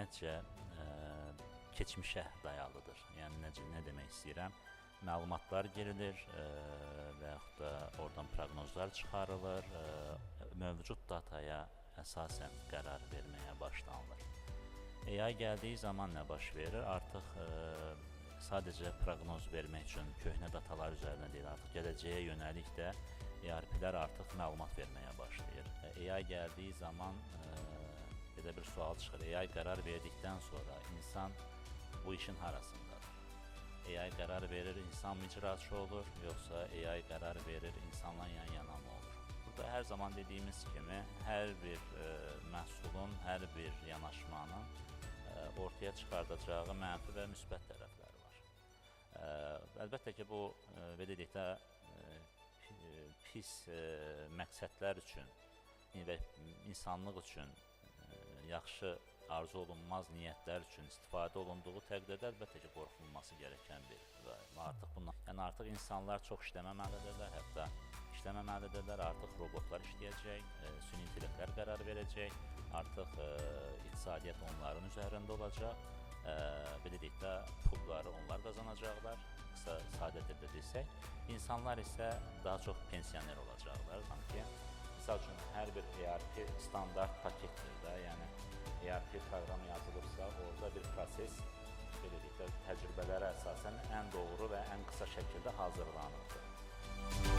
ümumiyyətcə keçmişə dayalıdır. Yəni nə demək istəyirəm? Məlumatlar girilir və yaxud da oradan proqnozlar çıxarılır, mövcud dataya əsasən qərar verməyə başlanılır. AI gəldiyi zaman nə baş verir? Artıq sadəcə proqnoz vermək üçün köhnə datalar üzərində deyil, artıq gələcəyə yönəlik də ERP-lər artıq məlumat verməyə başlayır. AI gəldiyi zaman belə bir sual çıxır. AI qərar verdikdən sonra insan bu işin harasındadır? AI qərar verir, insan mı icraçı olur, yoxsa AI qərar verir, insanla yan-yana mı olur? Burada hər zaman dediyimiz kimi, hər bir məhsulun, hər bir yanaşmanın ortaya çıxardacağı mənfi və müsbət tərəfləri var. Əlbəttə ki, bu, belə deyək də, pis məqsədlər üçün və insanlıq üçün yaxşı arzu olunmaz niyyətlər üçün istifadə olunduğu təqdirdə əlbəttə ki, qorxulması gerəkən bir artıq insanlar çox işləməməlidirlər, hətta işləməməlidirlər, artıq robotlar işləyəcək, süni intellektlər qərar verəcək, artıq iqtisadiyyat onların üzərində olacaq, belə deyək də, pulları onlar qazanacaqlar, qısa sadə dildə desək, insanlar isə daha çox pensioner olacaqlar, sanki. Misal üçün, hər bir ERP standart paketdir də, yəni ERP proqramı yazılırsa, orada bir proses, belə deyək də, təcrübələrə əsasən ən doğru və ən qısa şəkildə hazırlanırdır.